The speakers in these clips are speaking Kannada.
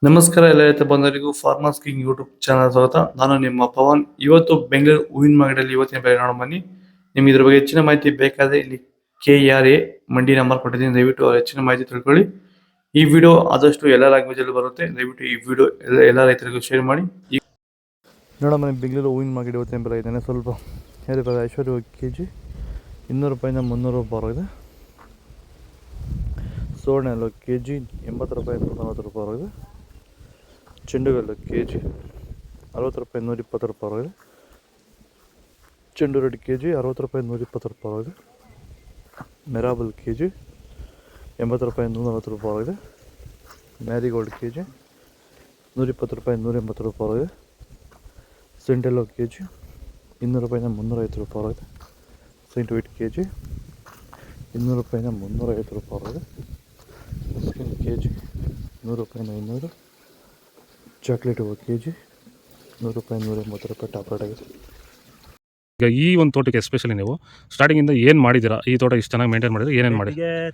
ನಮಸ್ಕಾರ ಎಲ್ಲ ರೈತ ಬಂಧುಗಳಿಗೂ ಫಾರ್ಮರ್ಸ್ ಕಿಂಗ್ ಯೂಟ್ಯೂಬ್ ಚಾನಲ್ ಸ್ವಾಗತ. ನಾನು ನಿಮ್ಮ ಪವನ್. ಇವತ್ತು ಬೆಂಗಳೂರು ಹೂವಿನ ಮಾರ್ಕೆಟಲ್ಲಿ ಇವತ್ತಿನ ಬೆಲೆ ನೋಡೋಣ ಬನ್ನಿ. ನಿಮ್ಗೆ ಇದ್ರ ಬಗ್ಗೆ ಹೆಚ್ಚಿನ ಮಾಹಿತಿ ಬೇಕಾದ್ರೆ ಇಲ್ಲಿ KRA ಮಂಡಿ ನಂಬರ್ ಕೊಟ್ಟಿದ್ದೀನಿ, ದಯವಿಟ್ಟು ಹೆಚ್ಚಿನ ಮಾಹಿತಿ ತಿಳ್ಕೊಳ್ಳಿ. ಈ ವಿಡಿಯೋ ಆದಷ್ಟು ಎಲ್ಲ ಲ್ಯಾಂಗ್ವೇಜ್ ಅಲ್ಲಿ ಬರುತ್ತೆ, ದಯವಿಟ್ಟು ಈ ವಿಡಿಯೋ ಎಲ್ಲ ರೈತರಿಗೂ ಶೇರ್ ಮಾಡಿ. ನೋಡೋಣ ಬನ್ನಿ, ಬೆಂಗಳೂರು ಹೂವಿನ ಮಾರ್ಕೆಟ್ ಇವತ್ತಿನ ಬೆಲೆ ಇದ್ದಾನೆ ಸ್ವಲ್ಪ ಐಶ್ವರ್ಯ ಕೆಜಿ 200 ರೂಪಾಯಿಂದ 300 ರೂಪಾಯಿ ಇದೆ. ಸೋಣೆ ಅಲ್ಲ ಕೆಜಿ 80 ರೂಪಾಯಿಂದ 140 ರೂಪಾಯಿ ಇದೆ. ಚೆಂಡುಗಲ್ಲು ಕೆಜಿ 60 ರೂಪಾಯಿ 120 ರೂಪಾಯಿ ಇದೆ. ಚೆಂಡು ರೆಡ್ ಕೆಜಿ 60 ರೂಪಾಯಿ 120 ರೂಪಾಯಿ ಇದೆ. ಮೆರಾಬಲ್ ಕೆಜಿ 80 ರೂಪಾಯಿ 140 ರೂಪಾಯಿ ಇದೆ. ಮ್ಯಾರಿಗೋಲ್ಡ್ ಕೆಜಿ 120 ರೂಪಾಯಿ 180 ರೂಪಾಯಿ ಇದೆ. ಸೆಂಟೆಲ್ಲೋ ಕೆಜಿ 200 ರೂಪಾಯಿಂದ 350 ರೂಪಾಯಿ ಇದೆ. ಸೆಂಟ್ ವೈಟ್ ಕೆಜಿ 200 ರೂಪಾಯಿಂದ 350 ರೂಪಾಯಿ ಇದೆ. ಸ್ಕಿನ್ ಕೆಜಿ 100 ರೂಪಾಯಿಂದ 200. ಚಾಕ್ಲೇಟ್ ಹೂವು ಕೆಜಿ 100 ರೂಪಾಯಿ 180 ರೂಪಾಯಿ ಟಾಪ್ ರೇಟ್ ಆಗಿದೆ. ಈಗ ಈ ಒಂದು ತೋಟಕ್ಕೆ ಎಸ್ಪೆಷಲಿ ನೀವು ಸ್ಟಾರ್ಟಿಂಗಿಂದ ಏನು ಮಾಡಿದ್ದೀರಾ? ಈ ತೋಟ ಇಷ್ಟು ಚೆನ್ನಾಗಿ ಮೇಂಟೈನ್ ಮಾಡಿದ್ರೆ ಏನೇನು ಮಾಡಿ?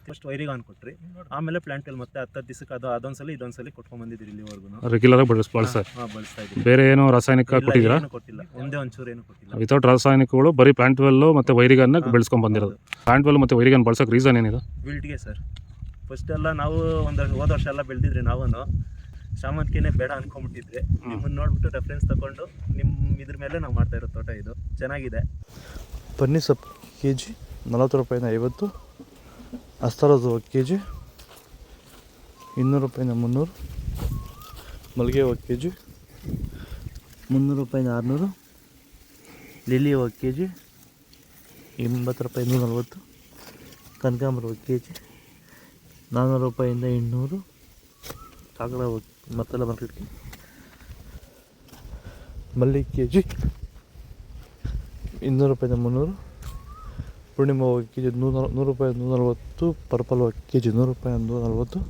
ಫಸ್ಟ್ ವೈರಿಗೆ ಕೊಟ್ರಿ, ಆಮೇಲೆ ಪ್ಲಾಂಟ್ ಮತ್ತೆ 10 ದಿವಸಕ್ಕೆ ಅದೊಂದ್ಸಲಿ ಇದೊಂದ್ಸಲಿ ಕೊಟ್ಕೊಂಡ್ ಬಂದಿದ್ದೀರಿ ಇಲ್ಲಿವರೆಗೂ. ರೆಗ್ಯುಲರ್ ಆಗಿ ಬಳಸ್ತಾ ಇದ್ದೀವಿ. ಬೇರೆ ಏನು ರಾಸಾಯನಿಕ ಕೊಟ್ಟಿದ್ದೀರಾ? ಕೊಟ್ಟಿಲ್ಲ, ಒಂದೇ ಒಂಚೂರು ಏನು ಕೊಟ್ಟಿಲ್ಲ. ವಿತೌಟ್ ರಾಸಾಯನಿಕಗಳು ಬರೀ ಪ್ಲಾಂಟ್ ವೆಲ್ಲು ಮತ್ತು ವೈರಿಗನ್ನ ಬೆಳೆಸ್ಕೊಂಡು ಬಂದಿರೋದು. ಪ್ಲಾಂಟ್ ವೆಲ್ ಮತ್ತು ವೈರಿಗನ್ ಬಳಸೋಕೆ ರೀಸನ್ ಏನಿದೆ? ವಿಲ್ಟ್ಗೆ ಸರ್. ಫಸ್ಟ್ ಎಲ್ಲ ನಾವು ಹೋದ ವರ್ಷ ಎಲ್ಲ ಬೆಳೆದಿದ್ರಿ, ನಾವು ಶಾಮಂತಿಗೆನೇ ಬೇಡ ಅನ್ಕೊಂಡ್ಬಿಟ್ಟಿದ್ರಿ. ನಿಮ್ಮನ್ನು ನೋಡ್ಬಿಟ್ಟು ರೆಫರೆನ್ಸ್ ತಗೊಂಡು ಇದ್ರ ಮೇಲೆ ನಾವು ಮಾಡ್ತಾ ಇರೋ ತೋಟ ಇದು ಚೆನ್ನಾಗಿದೆ. ಬನ್ನಿ ಸೊಪ್ಪು ಕೆಜಿ 40 ರೂಪಾಯಿಂದ 50. ಅಸ್ತರೋಸ್ ಹೂವು ಕೆಜಿ 200 ರೂಪಾಯಿಂದ 300. ಮಲ್ಲಿಗೆ ಹೂವು ಕೆಜಿ 300 ರೂಪಾಯಿಂದ 600. ಲಿಲಿ ಹೂವು ಕೆಜಿ 80 ರೂಪಾಯಿ 140. ಕನಕಾಂಬರ ಹೂವು ಕೆಜಿ 400 ರೂಪಾಯಿಂದ 800. ಕಾಕಡ ಹೂವು ಮತ್ತೆಲ್ಲ ಮಾರ್ಕೆಟ್ಗೆ. ಮಲ್ಲಿಗೆ ಕೆಜಿ 200 ರೂಪಾಯಿಂದ 300. ಪೂರ್ಣಿಮಾ ಹೂವು ಕೆಜಿ 100 ರೂಪಾಯಿ 140. ಪರ್ಪಲ್ ಹೂವು ಕೆಜಿ 100 ರೂಪಾಯಿ 140.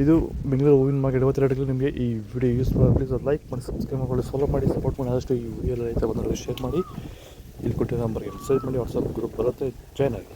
ಇದು ಬೆಂಗಳೂರು ಹೂವಿನ ಮಾರ್ಕೆಟ್ ಇವತ್ತು ರೇಟ್ಗಳು. ನಿಮಗೆ ಈ ವಿಡಿಯೋ ಯೂಸ್ ಮಾಡಿ ಪ್ಲೀಸ್ ಲೈಕ್ ಮಾಡಿ, ಸಬ್ಸ್ಕ್ರೈಬ್ ಮಾಡಿ, ಫಾಲೋ ಮಾಡಿ, ಸಪೋರ್ಟ್ ಮಾಡಿ. ಆದಷ್ಟು ಈ ವಿಡಿಯೋ ರೈತ ಬಂದವರಿಗೆ ಶೇರ್ ಮಾಡಿ. ಇಲ್ಲಿ ಕೊಟ್ಟಿರೋ ನಂಬರ್ಗೆ ಮೆಸೇಜ್ ಮಾಡಿ, ವಾಟ್ಸಪ್ ಗ್ರೂಪ್ ಬರುತ್ತೆ, ಜಾಯ್ನ್ ಆಗಿ.